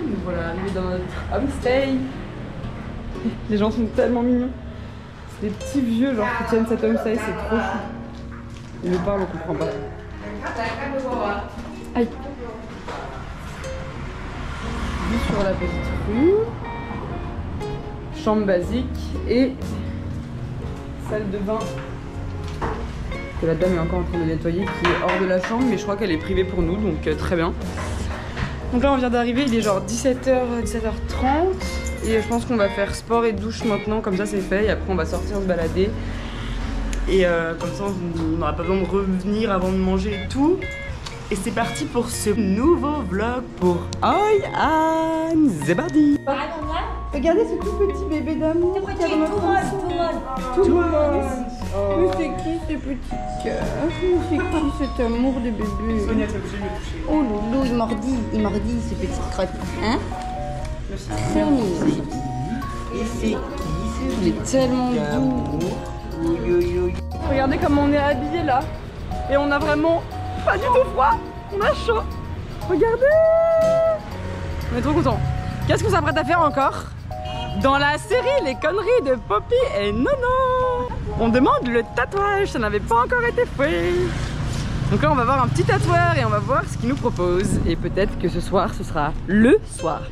Nous voilà arrivés dans notre homestay. Les gens sont tellement mignons. C'est des petits vieux genre qui tiennent cet homestay, c'est trop chou. Ils nous parlent, on comprend pas. Aïe. Vue sur la petite rue. Chambre basique et salle de bain que la dame est encore en train de nettoyer, qui est hors de la chambre, mais je crois qu'elle est privée pour nous, donc très bien. Donc là on vient d'arriver, il est genre 17h, 17h30 et je pense qu'on va faire sport et douche maintenant, comme ça c'est fait, et après on va sortir se balader et comme ça on n'aura pas besoin de revenir avant de manger et tout. Et c'est parti pour ce nouveau vlog pour Ayhan Zebadi. Regardez ce tout petit bébé d'amour qui a dans notre tout le monde. Mais c'est qui ce petit cœur? C'est qui cet amour de bébé? Oh loulou, il mordit ce petit crotte. Hein? C'est mignon. Et c'est qui? Il est tellement doux. Regardez comment on est habillés là. Et on a vraiment pas du tout froid. On a chaud. Regardez. On est trop contents. Qu'est-ce qu'on s'apprête à faire encore? Dans la série Les conneries de Poppy et Nono, on demande le tatouage, ça n'avait pas encore été fait. Donc là on va voir un petit tatoueur et on va voir ce qu'il nous propose. Et peut-être que ce soir ce sera le soir.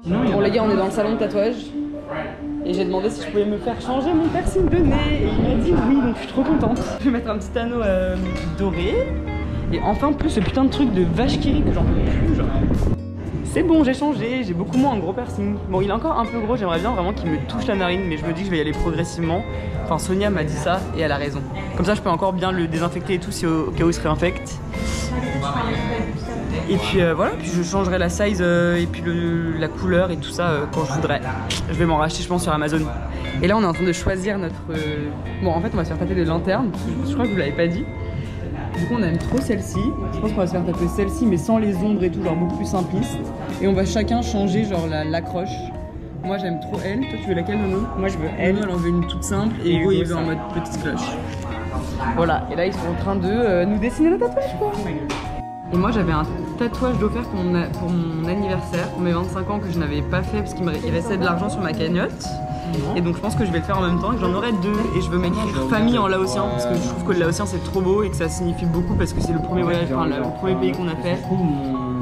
Bon les gars, on est dans le salon de tatouage. Et j'ai demandé si je pouvais me faire changer mon piercing de nez. Et il m'a dit oui, donc je suis trop contente. Je vais mettre un petit anneau doré. Et enfin plus ce putain de truc de vache qui rit que j'en peux plus genre. C'est bon, j'ai changé, j'ai beaucoup moins un gros piercing. Bon, il est encore un peu gros, j'aimerais bien vraiment qu'il me touche la narine, mais je me dis que je vais y aller progressivement. Enfin, Sonia m'a dit ça et elle a raison. Comme ça, je peux encore bien le désinfecter et tout si au cas où il se réinfecte. Et puis voilà, puis je changerai la size et puis la couleur et tout ça quand je voudrais. Je vais m'en racheter, je pense, sur Amazon. Et là, on est en train de choisir notre... Bon, en fait, on va se faire taper des lanternes, je crois que je vous l'avais pas dit. Du coup on aime trop celle-ci, je pense qu'on va se faire taper celle-ci mais sans les ombres et tout, genre beaucoup plus simpliste. Et on va chacun changer genre l'accroche. Moi j'aime trop elle, toi tu veux laquelle Nono? Moi je veux elle. Nono elle en veut une toute simple et Hugo il veut en mode petite cloche. Voilà, et là ils sont en train de nous dessiner le tatouage quoi. Et moi j'avais un tatouage d'offert pour mon anniversaire, pour mes 25 ans que je n'avais pas fait parce qu'il restait de l'argent sur ma cagnotte. Et donc je pense que je vais le faire en même temps et que j'en aurai deux. Et je veux m'écrire famille en laotien parce que je trouve que le laotien c'est trop beau et que ça signifie beaucoup parce que c'est le premier voyage, enfin le premier pays qu'on a fait.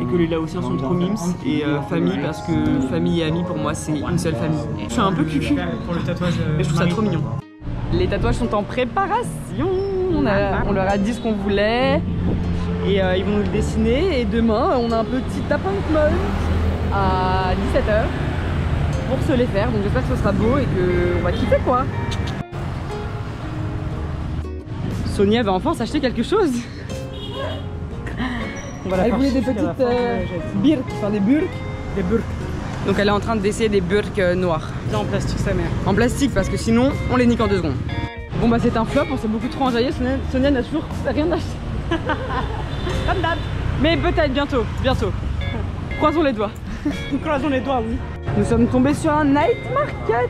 Et que les laotiens sont trop mimes. Et famille parce que famille et amis pour moi c'est une seule famille. Je suis un peu cucu pour le tatouage mais je trouve ça trop mignon. Les tatouages sont en préparation. On leur a dit ce qu'on voulait. Et ils vont nous le dessiner. Et demain on a un petit appointment à 17h. Pour se les faire, donc j'espère que ce sera beau et qu'on va kiffer quoi. Sonia va enfin s'acheter quelque chose. On va la elle voulait des petites birks, enfin des burks. Des burks. Donc elle est en train d'essayer des burks noirs. En plastique sa mère. En plastique parce que sinon on les nique en 2 secondes. Bon bah c'est un flop, on s'est beaucoup trop enjaillé, Sonia n'a toujours rien acheté. Comme d'hab. Mais peut-être bientôt, bientôt. Croisons les doigts. Croisons les doigts, oui. Nous sommes tombés sur un night market.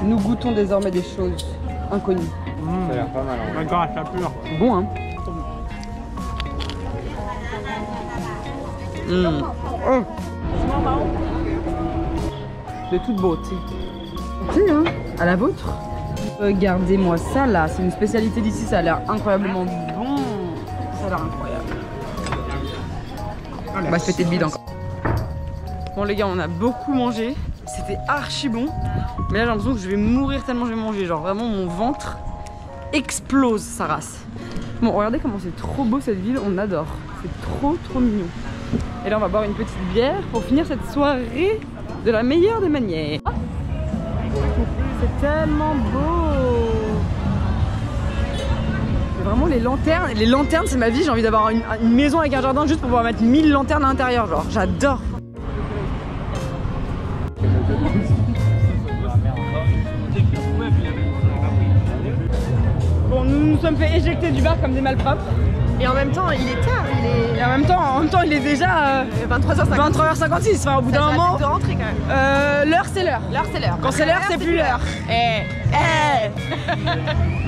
Nous goûtons désormais des choses inconnues. Ça a l'air pas mal. D'accord, à la pure. Bon hein. Oh. De toute beauté. Tu hein, à la vôtre. Regardez-moi ça là, c'est une spécialité d'ici, ça a l'air incroyablement bon. Ça a l'air incroyable. On va se péter le bide encore. Bon les gars, on a beaucoup mangé. C'était archi bon. Mais là j'ai l'impression que je vais mourir tellement je vais manger. Genre vraiment mon ventre explose sa race. Bon regardez comment c'est trop beau cette ville, on adore. C'est trop mignon. Et là on va boire une petite bière pour finir cette soirée de la meilleure des manières. C'est tellement beau. Vraiment les lanternes c'est ma vie, j'ai envie d'avoir une maison avec un jardin juste pour pouvoir mettre 1000 lanternes à l'intérieur, genre j'adore. Bon nous nous sommes fait éjecter du bar comme des malpropres. Et en même temps il est tard, Et en même temps il est déjà 23h56, enfin au bout d'un moment. De rentrer quand même. L'heure c'est l'heure. L'heure c'est l'heure. Quand c'est l'heure c'est plus l'heure.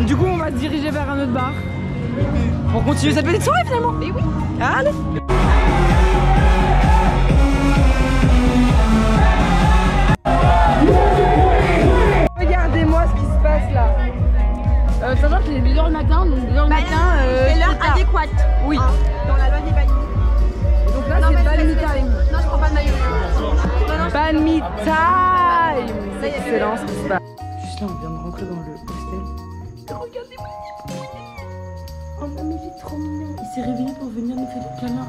Du coup on va se diriger vers un autre bar. Pour continuer cette petite soirée finalement. Mais oui. Allez. Regardez-moi ce qui se passe là. Sachant qu'il est 2h du matin, donc 2h du matin. C'est l'heure adéquate. Oui. Hein, dans la loi des bannis. Donc là, c'est pas me time. Non, je prends pas de maillot. Pas me time. C'est excellent ce qui se passe. Juste là, on vient de rentrer dans le hostel. Regardez-moi. Oh non, mais il est trop mignon. Il s'est réveillé pour venir nous faire des câlins.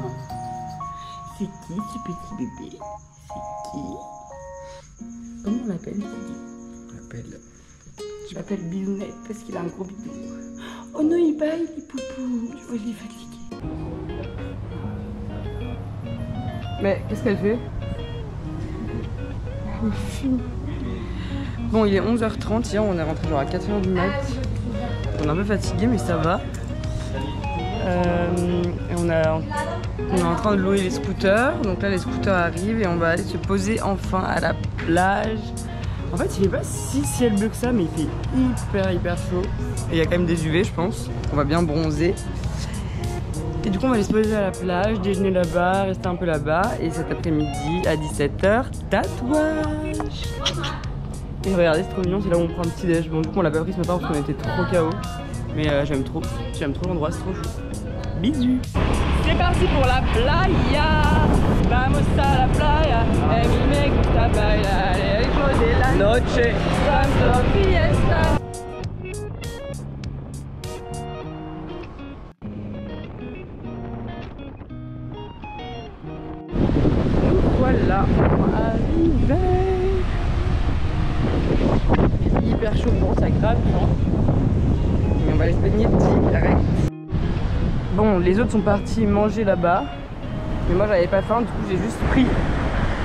C'est qui ce petit bébé? C'est qui? Comment on l'appelle? Je l'appelle Bisounette parce qu'il a un gros bidou. Oh non, il baille, les poupous. Tu vois, il est fatigué. Mais qu'est-ce qu'elle fait? Bon, il est 11h30. Hier, on est rentré genre à 4h du mat. On est un peu fatigué, mais ça va. Et on est en train de louer les scooters. Donc là, les scooters arrivent et on va aller se poser enfin à la plage. En fait, il fait pas si ciel bleu que ça, mais il fait hyper chaud. Et il y a quand même des UV, je pense. On va bien bronzer. Et du coup, on va aller se poser à la plage, déjeuner là-bas, rester un peu là-bas. Et cet après-midi, à 17h, tatouage. Et regardez, c'est trop mignon, c'est là où on prend un petit déj. Bon, du coup, on l'a pas pris ce matin parce qu'on était trop KO. Mais j'aime trop l'endroit, c'est trop chou. Bisous. C'est parti pour la playa. Vamos a la playa. Et me gusta bailar el ritmo de la noche. Tanto fiesta. Voilà, on va arriver. C'est hyper chaud, bon, ça grave, non? Mais on va aller se baigner direct. Bon, les autres sont partis manger là-bas. Mais moi, j'avais pas faim, du coup, j'ai juste pris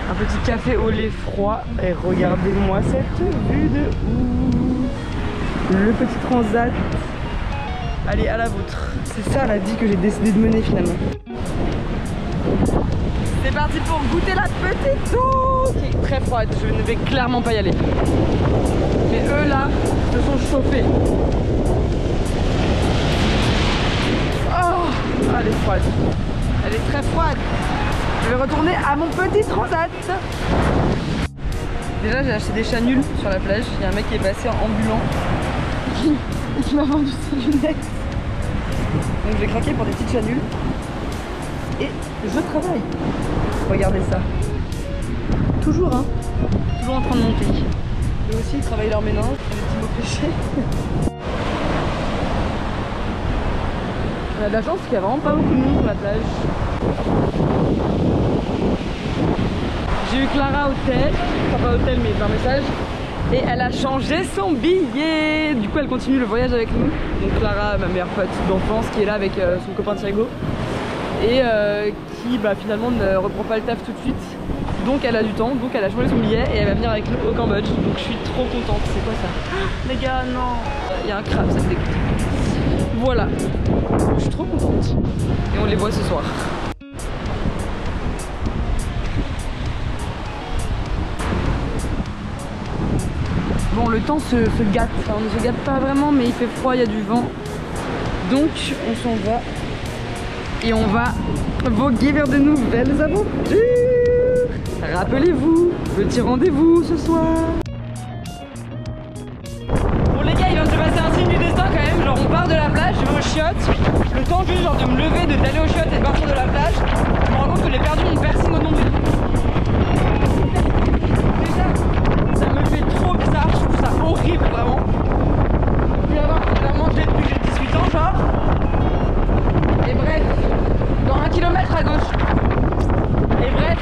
un petit café au lait froid. Et regardez-moi cette vue de ouf. Le petit transat. Allez, à la vôtre. C'est ça la vie que j'ai décidé de mener finalement. C'est parti pour goûter la petite eau qui est très froide. Je ne vais clairement pas y aller. Mais eux là se sont chauffés. Oh, elle est froide. Elle est très froide. Je vais retourner à mon petit transat. Déjà j'ai acheté des chanules sur la plage. Il y a un mec qui est passé en ambulant et qui m'a vendu ses lunettes. Donc j'ai craqué pour des petites chanules. Et je travaille. Regardez ça. Toujours hein. Toujours en train de monter. Eux aussi ils travaillent leur méninge. Les petits mots péchés. On a de la chance parce qu'il n'y a vraiment pas beaucoup de monde sur la plage. J'ai eu Clara au tel, enfin pas au tel mais par message. Et elle a changé son billet. Du coup elle continue le voyage avec nous. Donc Clara, ma meilleure pote d'enfance qui est là avec son copain Thiago. Et qui finalement ne reprend pas le taf tout de suite. Donc elle a du temps, donc elle a changé son billet et elle va venir avec nous au Cambodge. Donc je suis trop contente. C'est quoi ça? Ah, les gars, non. Il y a un crabe, ça me dégoûte. Voilà. Je suis trop contente. Et on les voit ce soir. Bon, le temps se gâte. Enfin, on ne se gâte pas vraiment, mais il fait froid, il y a du vent. Donc on s'en va. Et on va voguer vers de nouvelles aventures. Rappelez-vous, petit rendez-vous ce soir. Bon les gars, il vient de se passer un signe du destin quand même. Genre on part de la plage, je vais aux chiottes. Le temps juste genre de me lever, d'aller aux chiottes et de partir de la plage. Je me rends compte que j'ai perdu mon piercing au nombril. Déjà, ça me fait trop bizarre, je trouve ça horrible vraiment. Puis avoir clairement depuis que j'ai 18 ans genre. Et bref, dans 1 kilomètre à gauche. Et bref,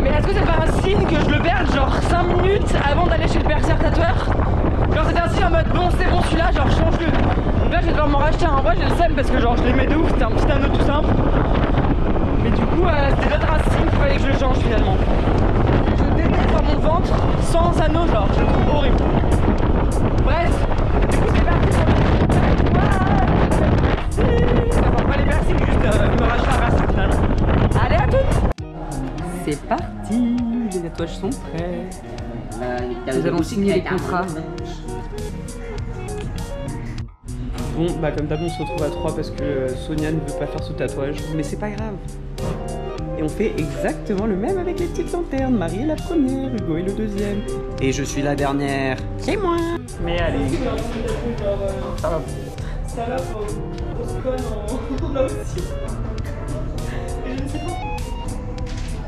mais est-ce que c'est pas un signe que je le perde genre 5 minutes avant d'aller chez le perceur tatoueur? Genre c'était un signe en mode bon c'est bon celui-là, genre change-le. Donc là je vais devoir m'en racheter un. En vrai j'ai le seum parce que genre je l'aimais de ouf, c'était un petit anneau tout simple. Mais du coup c'était peut-être un signe qu'il fallait que je le change finalement. Je déteste dans mon ventre sans anneau genre, je le trouve horrible. Bref, du coup c'est parti pour enfin pas les piercings, juste me racheter un piercing finalement. Allez à toutes. C'est parti, les tatouages sont prêts. Nous allons signer les contrats. Bon, bah comme d'hab, on se retrouve à 3 parce que Sonia ne veut pas faire ce tatouage. Mais c'est pas grave. Et on fait exactement le même avec les petites lanternes. Marie est la première, Hugo est le deuxième. Et je suis la dernière. C'est moi. Mais allez. Ça va. Ça va, on se conne là aussi. Et je ne sais pas.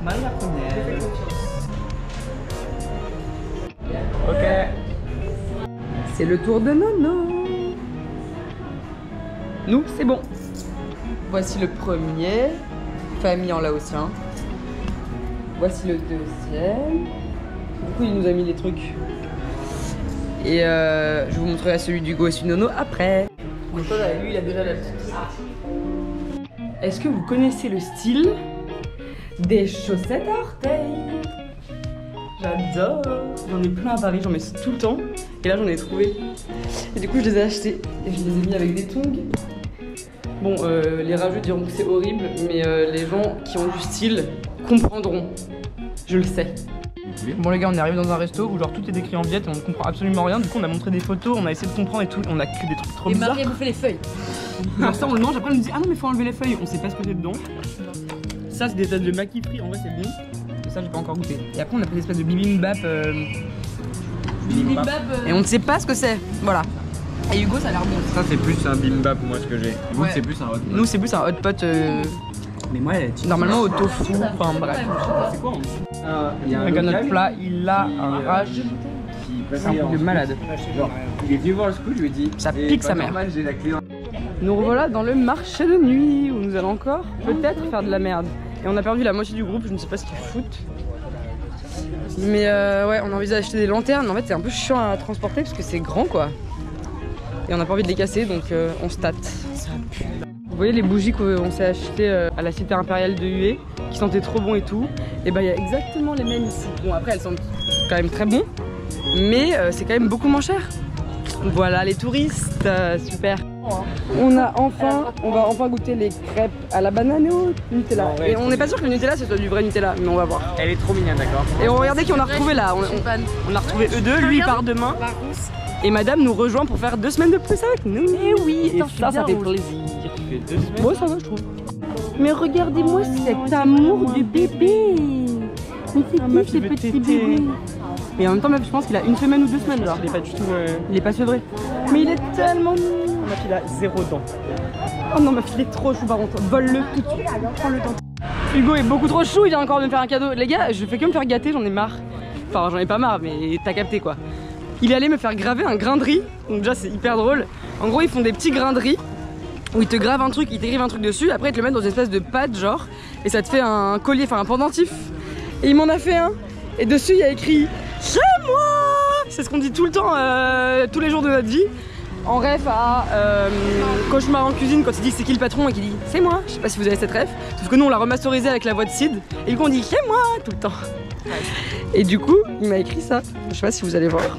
Marie la première. Ok. C'est le tour de Nono. Nous, c'est bon. Voici le premier. Famille en laotien. Voici le deuxième. Du coup, il nous a mis des trucs. Et je vous montrerai celui d'Hugo et celui de Nono après. Donc lui, il a déjà la petite. Est-ce que vous connaissez le style des chaussettes à orteils? J'adore. J'en ai plein à Paris, j'en mets tout le temps. Et là, j'en ai trouvé. Et du coup, je les ai achetés. Et je les ai mis avec des tongs. Bon, les rageux diront que c'est horrible, mais les gens qui ont du style comprendront. Je le sais. Bon les gars, on est arrivé dans un resto où genre tout est décrit en viette et on ne comprend absolument rien. Du coup, on a montré des photos, on a essayé de comprendre et tout. On a que des trucs trop bizarres. Et Marie a bouffé les feuilles. Alors ça, on le mange. Après, on nous dit ah non mais faut enlever les feuilles. On sait pas ce que c'est dedans. Ça, c'est des tas de maquis frits. En vrai, c'est bon. Et ça, j'ai pas encore goûté. Et après, on a pris des espèces de bibimbap. Et on ne sait pas ce que c'est. Voilà. Et Hugo, ça a l'air bon. Ça, c'est plus un bimbap, moi, ce que j'ai. Vous, ouais. C'est plus un hot pot. Nous, c'est plus un hot pot. Mais moi, elle est normalement au tofu. Enfin, bref. C'est quoi il y a un notre plat, il a un rage qui un peu de malade. Genre, il est venu voir le scout, je lui ai dit. Ça pique sa mère. Normal, j'ai la clé. Nous revoilà dans le marché de nuit où nous allons encore peut-être faire de la merde. Et on a perdu la moitié du groupe, je ne sais pas ce qu'ils foutent. Mais ouais, on a envie d'acheter des lanternes. En fait, c'est un peu chiant à transporter parce que c'est grand quoi. Et on n'a pas envie de les casser donc on se tâte. Ça pue. Vous voyez les bougies qu'on s'est achetées à la cité impériale de Hué qui sentaient trop bon et tout. Et bah il y a exactement les mêmes ici. Bon après elles sentent quand même très bon, mais c'est quand même beaucoup moins cher. Voilà les touristes, super. On va enfin goûter les crêpes à la banane au Nutella. Et on n'est pas sûr que le Nutella ce soit du vrai Nutella, mais on va voir. Elle est trop mignonne, d'accord. Et regardez qui on a retrouvé là. On a retrouvé eux deux, lui il part demain. Et madame nous rejoint pour faire 2 semaines de plus avec nous. Et oui, et ça fait plaisir. Moi ça va je trouve. Mais regardez-moi cet amour du bébé. Mais c'est qui ce petit bébé? Et en même temps, je pense qu'il a 1 semaine ou 2 semaines là. Il est pas du tout. Il est pas sevré. Mais il est tellement mignon. Ma fille a 0 dents. Oh non, ma fille est trop chou par contre. Vole-le tout de suite. Prends le temps. Hugo est beaucoup trop chou, il vient encore de me faire un cadeau. Les gars, je fais que me faire gâter, j'en ai marre. Enfin, j'en ai pas marre, mais t'as capté quoi. Il est allé me faire graver un grain de riz. Donc déjà, c'est hyper drôle. En gros, ils font des petits grains de riz où ils te gravent un truc, ils t'écrivent un truc dessus. Après, ils te le mettent dans une espèce de pâte, genre. Et ça te fait un collier, enfin un pendentif. Et il m'en a fait un. Et dessus, il y a écrit chez moi. C'est ce qu'on dit tout le temps, tous les jours de notre vie. En ref à Cauchemar en cuisine, quand il dit c'est qui le patron et qu'il dit c'est moi. Je sais pas si vous avez cette ref. Sauf que nous, on l'a remasterisé avec la voix de Sid. Et du coup, on dit c'est moi tout le temps. Et du coup, il m'a écrit ça. Je sais pas si vous allez voir.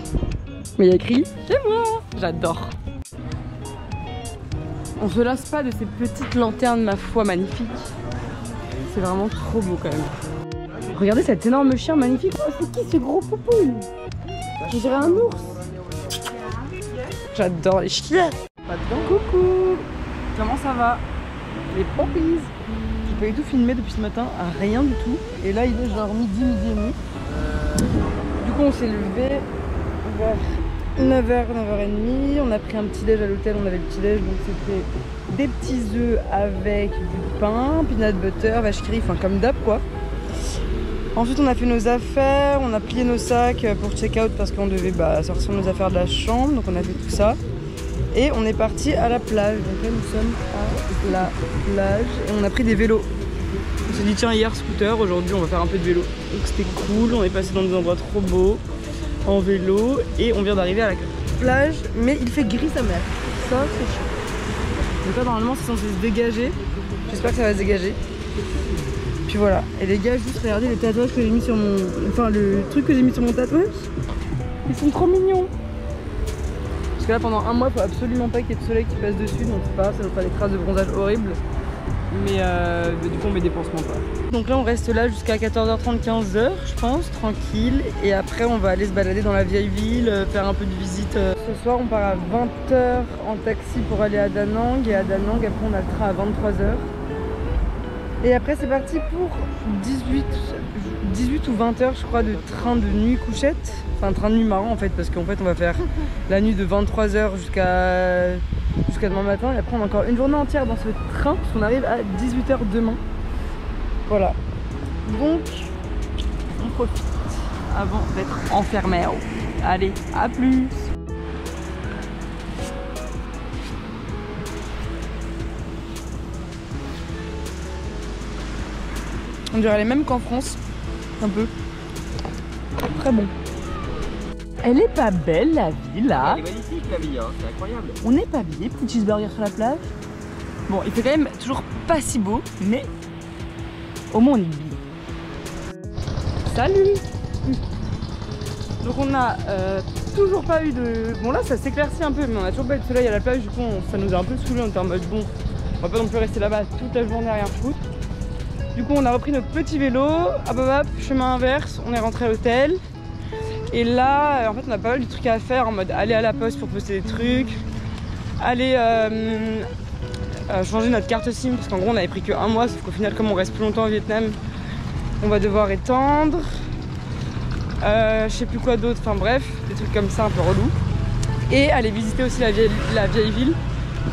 Mais il a écrit c'est moi. J'adore. On se lasse pas de ces petites lanternes, ma foi, magnifiques. C'est vraiment trop beau quand même. Regardez cet énorme chien magnifique. Oh, c'est qui ce gros poupouille? Je dirais un ours. J'adore les chiens. Coucou. Comment ça va? Les poppies. J'ai pas du tout filmé depuis ce matin, à rien du tout. Et là il est genre midi et demi. Du coup on s'est levé vers 9h, 9h30. On a pris un petit déj à l'hôtel, on avait le petit déj. Donc c'était des petits œufs avec du pain, peanut butter, vache qui rit, enfin comme d'hab quoi. Ensuite on a fait nos affaires, on a plié nos sacs pour check-out parce qu'on devait sortir nos affaires de la chambre. Donc on a fait tout ça. Et on est parti à la plage. Donc là nous sommes à la plage et on a pris des vélos. On s'est dit tiens hier scooter, aujourd'hui on va faire un peu de vélo. Donc c'était cool, on est passé dans des endroits trop beaux en vélo. Et on vient d'arriver à la plage, mais il fait gris sa mère. Ça c'est chaud. Donc là normalement c'est censé se dégager. J'espère que ça va se dégager. Puis voilà, et les gars, juste regardez les tatouages que j'ai mis sur mon... Enfin, le truc que j'ai mis sur mon tatouage. Ils sont trop mignons. Parce que là, pendant un mois, il faut absolument pas qu'il y ait de soleil qui passe dessus. Donc c'est pas grave, ça nous fera des traces de bronzage horribles. Mais du coup on met des pansements quoi. Donc là on reste là jusqu'à 14h30, 15h je pense, tranquille. Et après on va aller se balader dans la vieille ville, faire un peu de visite. Ce soir on part à 20h en taxi pour aller à Da Nang. Et à Da Nang après on a le train à 23h. Et après c'est parti pour 18 ou 20h je crois de train de nuit couchette. Enfin train de nuit marrant en fait, parce qu'en fait on va faire la nuit de 23h jusqu'à demain matin. Et après on a encore une journée entière dans ce train, parce qu'on arrive à 18h demain. Voilà. Donc on profite avant d'être enfermé. Allez, à plus. On dirait les mêmes qu'en France, un peu. Très bon. Elle est pas belle la vie là. Elle est magnifique la vie, hein. C'est incroyable. On n'est pas habillé, petit cheeseburger sur la plage. Bon, il fait quand même toujours pas si beau, mais au moins on est habillé. Salut. Donc on a toujours pas eu de... Bon là ça s'éclaircit un peu, mais on a toujours pas eu de soleil à la plage. Du coup ça nous a un peu saoulé, on était en mode bon, on va pas non plus rester là-bas toute la journée à rien foutre. Du coup on a repris notre petit vélo, hop, chemin inverse, on est rentré à l'hôtel. Et là en fait on a pas mal de trucs à faire, en mode aller à la poste pour poster des trucs, aller changer notre carte SIM, parce qu'en gros on avait pris que 1 mois, sauf qu'au final comme on reste plus longtemps au Vietnam, on va devoir étendre. Je sais plus quoi d'autre, enfin bref, des trucs comme ça un peu relou. Et aller visiter aussi la vieille ville,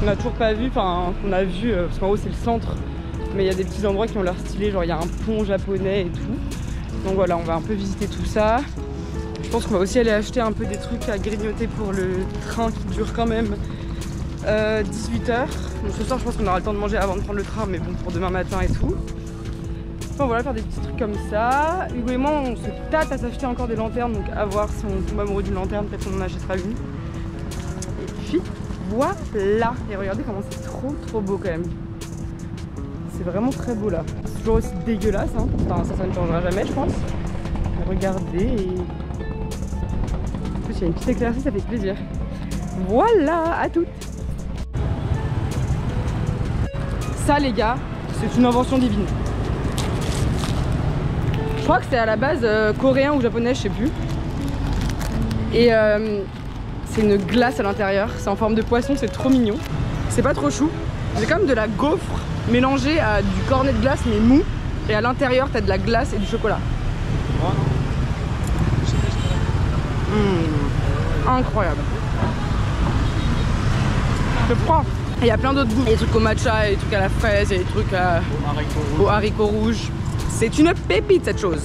qu'on a toujours pas vu, enfin qu'on a vu, parce qu'en gros c'est le centre. Mais il y a des petits endroits qui ont l'air stylés, genre il y a un pont japonais et tout. Donc voilà, on va un peu visiter tout ça. Je pense qu'on va aussi aller acheter un peu des trucs à grignoter pour le train qui dure quand même 18h. Donc ce soir je pense qu'on aura le temps de manger avant de prendre le train, mais bon pour demain matin et tout. Enfin voilà, faire des petits trucs comme ça. Hugo et moi on se tâte à s'acheter encore des lanternes, donc à voir si on tombe amoureux d'une lanterne, peut-être qu'on en achètera une. Et puis voilà. Et regardez comment c'est trop beau quand même. C'est vraiment très beau là. C'est toujours aussi dégueulasse, hein. Enfin ça ne changera jamais je pense. Mais regardez et... En plus il y a une petite éclaircie, ça fait plaisir. Voilà, à toutes. Ça les gars, c'est une invention divine. Je crois que c'est à la base coréen ou japonais, je sais plus. Et c'est une glace à l'intérieur, c'est en forme de poisson, c'est trop mignon. C'est pas trop chou. C'est comme de la gaufre mélangée à du cornet de glace mais mou. Et à l'intérieur t'as de la glace et du chocolat. Incroyable. Je prends. Et il y a plein d'autres goûts. Il y a des trucs au matcha, des trucs à la fraise, et des trucs aux haricots rouges. C'est une pépite cette chose.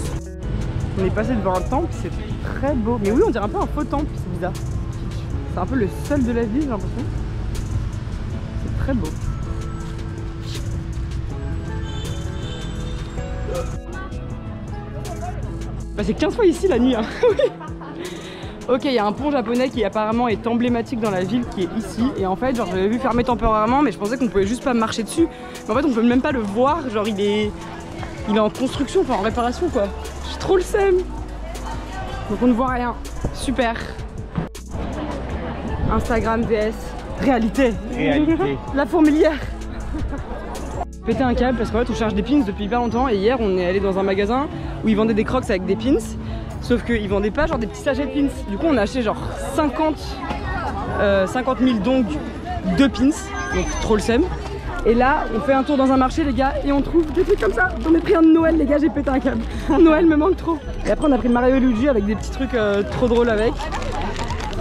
On est passé devant un temple, c'est très beau. Mais oui, on dirait un peu un faux temple, c'est bizarre. C'est un peu le seul de la ville, j'ai l'impression. C'est très beau. Bah, c'est 15 fois ici la nuit, hein. Ok, il y a un pont japonais qui apparemment est emblématique dans la ville, qui est ici. Et en fait, genre j'avais vu fermer temporairement, mais je pensais qu'on pouvait juste pas marcher dessus. Mais en fait, on peut même pas le voir, genre il est en construction, enfin en réparation quoi. J'ai trop le seum. Donc on ne voit rien. Super. Instagram vs réalité. La fourmilière. Péter un câble parce qu'en fait on cherche des pins depuis hyper longtemps. Et hier on est allé dans un magasin où ils vendaient des crocs avec des pins. Sauf qu'ils vendaient pas genre des petits sachets de pins. Du coup on a acheté genre 50 000 dong de pins. Donc trop le seum. Et là on fait un tour dans un marché les gars et on trouve des trucs comme ça. J'en ai pris un de Noël les gars, j'ai pété un câble. Noël me manque trop. Et après on a pris Mario et Luigi avec des petits trucs trop drôles avec.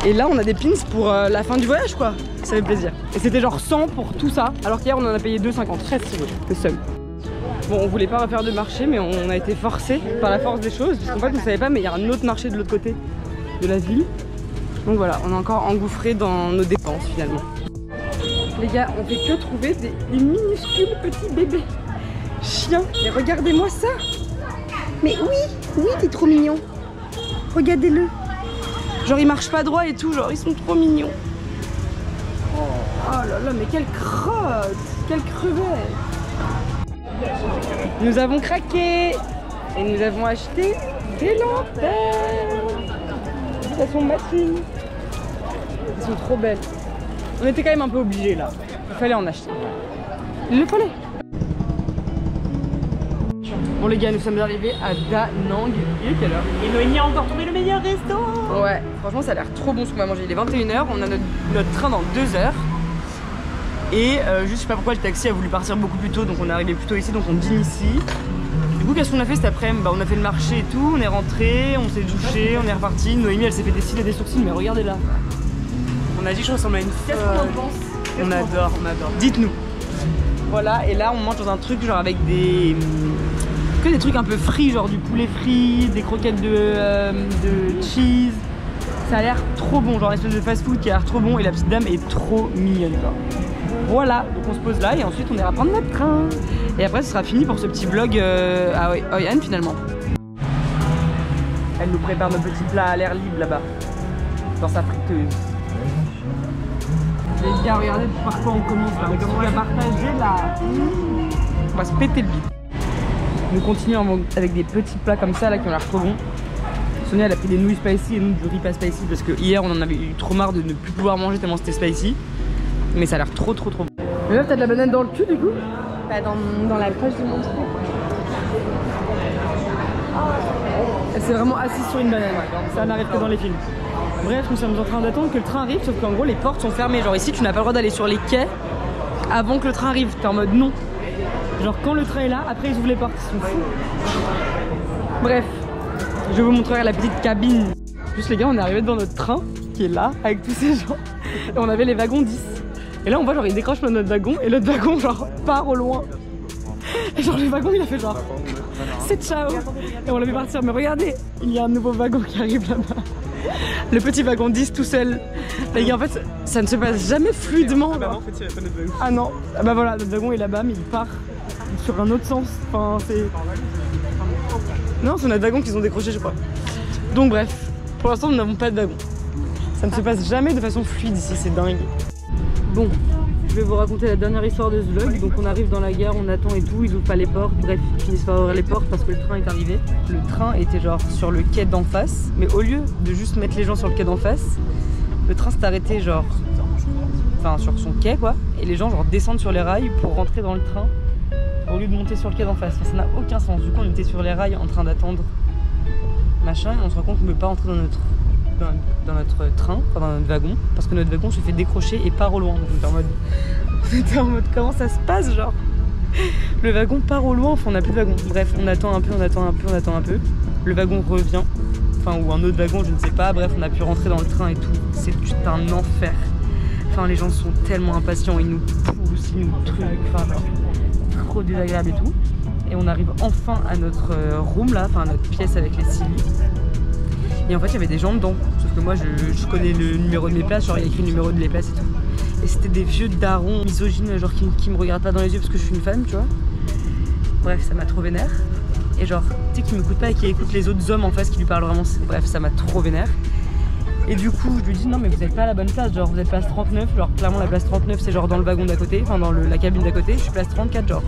Et là on a des pins pour la fin du voyage quoi. Ça fait plaisir. Et c'était genre 100 pour tout ça. Alors qu'hier on en a payé 2,50. Très stylé. Le seum. Bon, on voulait pas refaire de marché, mais on a été forcé par la force des choses. Parce qu'en fait, on savait pas, mais il y a un autre marché de l'autre côté de la ville. Donc voilà, on est encore engouffré dans nos dépenses finalement. Les gars, on fait que trouver des minuscules petits bébés chiens. Et regardez-moi ça. Mais oui, t'es trop mignon. Regardez-le. Genre, ils marchent pas droit et tout, genre, ils sont trop mignons. Oh là là, mais quelle crotte, quelle crevette. Nous avons craqué et nous avons acheté des lanternes. Elles sont matines. Elles sont trop belles. On était quand même un peu obligés là. Il fallait en acheter. Il le fallait. Bon les gars, nous sommes arrivés à Da Nang. Il est quelle heure? Et Noémie a encore trouvé le meilleur resto. Ouais, franchement ça a l'air trop bon ce qu'on va manger. Il est 21h, on a notre train dans 2 heures. Et juste je sais pas pourquoi le taxi a voulu partir beaucoup plus tôt, donc on est arrivé plus tôt ici, donc on dîne ici. Du coup qu'est-ce qu'on a fait cet après-midi? Bah on a fait le marché et tout, on est rentré, on s'est douché, on est reparti. Noémie elle s'est fait dessiner des sourcils, mais regardez là. On a dit que je ressemble à une Qu'est-ce qu'on en pense? On adore, on adore. Dites-nous. Voilà, et là on mange dans un truc genre avec des... que des trucs un peu frits, genre du poulet frit, des croquettes de cheese. Ça a l'air trop bon, genre une espèce de fast-food qui a l'air trop bon et la petite dame est trop mignonne genre. Voilà, donc on se pose là et ensuite on ira prendre notre train. Et après ce sera fini pour ce petit vlog à Hoi An finalement. Elle nous prépare nos petits plats à l'air libre là-bas, dans sa friteuse. Les gars, regardez par quoi on commence là, comment on l'a partagé là. On va se péter le bide. Nous continuons avec des petits plats comme ça là qui ont l'air trop bons. Sonia elle a pris des nouilles spicy et nous du riz pas spicy parce que hier on en avait eu trop marre de ne plus pouvoir manger tellement c'était spicy. Mais ça a l'air trop bon. Mais là t'as de la banane dans le cul du coup? Bah dans la poche de mon truc. Elle s'est vraiment assise sur une banane, ça n'arrive que dans les films. Bref, nous sommes en train d'attendre que le train arrive, sauf qu'en gros les portes sont fermées. Genre ici tu n'as pas le droit d'aller sur les quais avant que le train arrive, t'es en mode non. Genre quand le train est là, après ils ouvrent les portes, ils sont fous. Bref, je vous montrerai la petite cabine. Juste les gars, on est arrivé devant notre train qui est là avec tous ces gens et on avait les wagons 10. Et là on voit genre il décroche notre wagon et l'autre wagon genre part au loin. Et genre le wagon il a fait genre c'est ciao. Et on l'a vu partir, mais regardez, il y a un nouveau wagon qui arrive là-bas. Le petit wagon 10 tout seul. Les gars en fait ça ne se passe jamais fluidement. Ah bah non, en fait il n'y avait pas notre wagon. Ah non, ah bah voilà, notre wagon est là-bas mais il part sur un autre sens. Enfin c'est... Non c'est notre wagon qu'ils ont décroché je crois. Donc bref, pour l'instant nous n'avons pas de wagon. Ça ne se passe jamais de façon fluide ici, c'est dingue. Bon, je vais vous raconter la dernière histoire de ce vlog. Donc on arrive dans la gare, on attend et tout, ils ouvrent pas les portes. Bref, ils finissent par ouvrir les portes parce que le train est arrivé. Le train était genre sur le quai d'en face, mais au lieu de juste mettre les gens sur le quai d'en face, le train s'est arrêté genre... Enfin sur son quai quoi. Et les gens genre descendent sur les rails pour rentrer dans le train au lieu de monter sur le quai d'en face. Enfin, ça n'a aucun sens. Du coup on était sur les rails en train d'attendre machin et on se rend compte qu'on ne peut pas rentrer dans notre train, enfin dans notre wagon, parce que notre wagon se fait décrocher et part au loin. Donc on était en mode comment ça se passe genre. Le wagon part au loin, enfin on n'a plus de wagon. Bref, on attend un peu. Le wagon revient, enfin ou un autre wagon, je ne sais pas. Bref, on a pu rentrer dans le train et tout. C'est un enfer. Enfin les gens sont tellement impatients, ils nous poussent, ils nous truquent, enfin genre trop désagréable et tout. Et on arrive enfin à notre room là, enfin notre pièce avec les scilles. Et en fait il y avait des gens dedans, sauf que moi je connais le numéro de mes places, genre il y a écrit le numéro de mes places et tout. Et c'était des vieux darons misogynes, genre qui me regardent pas dans les yeux parce que je suis une femme, tu vois. Bref, ça m'a trop vénère. Et genre, tu sais, qui m'écoute pas et qui écoute les autres hommes en face qui lui parlent vraiment. Bref, ça m'a trop vénère. Et du coup, je lui dis non mais vous êtes pas à la bonne place, genre vous êtes place 39, genre clairement la place 39 c'est genre dans le wagon d'à côté, enfin dans la cabine d'à côté, je suis place 34 genre.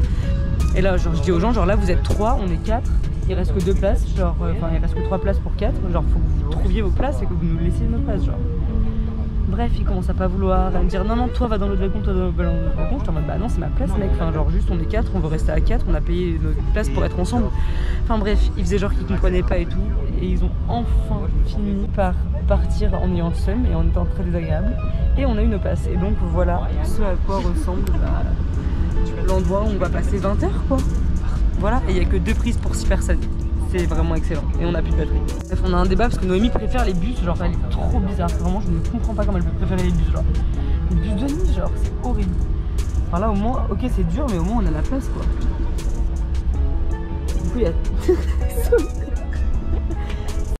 Et là genre je dis aux gens genre là vous êtes 3, on est 4. Il reste que 2 places, genre, enfin il reste que 3 places pour 4, genre faut que vous trouviez vos places et que vous nous laissiez nos places, genre. Bref, il commence à pas vouloir, à me dire non, toi va dans l'autre wagon, toi dans l'autre wagon. J'étais en mode bah non, c'est ma place, mec, enfin, genre juste on est 4, on veut rester à 4, on a payé notre place pour être ensemble. Enfin bref, ils faisaient genre qu'ils comprenaient pas et tout, et ils ont enfin fini par partir en ayant le seum et en étant très désagréable. Et on a eu nos places, et donc voilà ce à quoi ressemble l'endroit où on va passer 20 heures quoi. Voilà, et il n'y a que 2 prises pour 6 personnes. C'est vraiment excellent. Et on n'a plus de batterie. Bref, on a un débat parce que Noémie préfère les bus. Genre, elle est trop bizarre. Vraiment, je ne comprends pas comment elle peut préférer les bus. Genre, les bus de nuit, genre, c'est horrible. Enfin là, au moins, ok, c'est dur, mais au moins on a la place quoi. Du coup, il y a.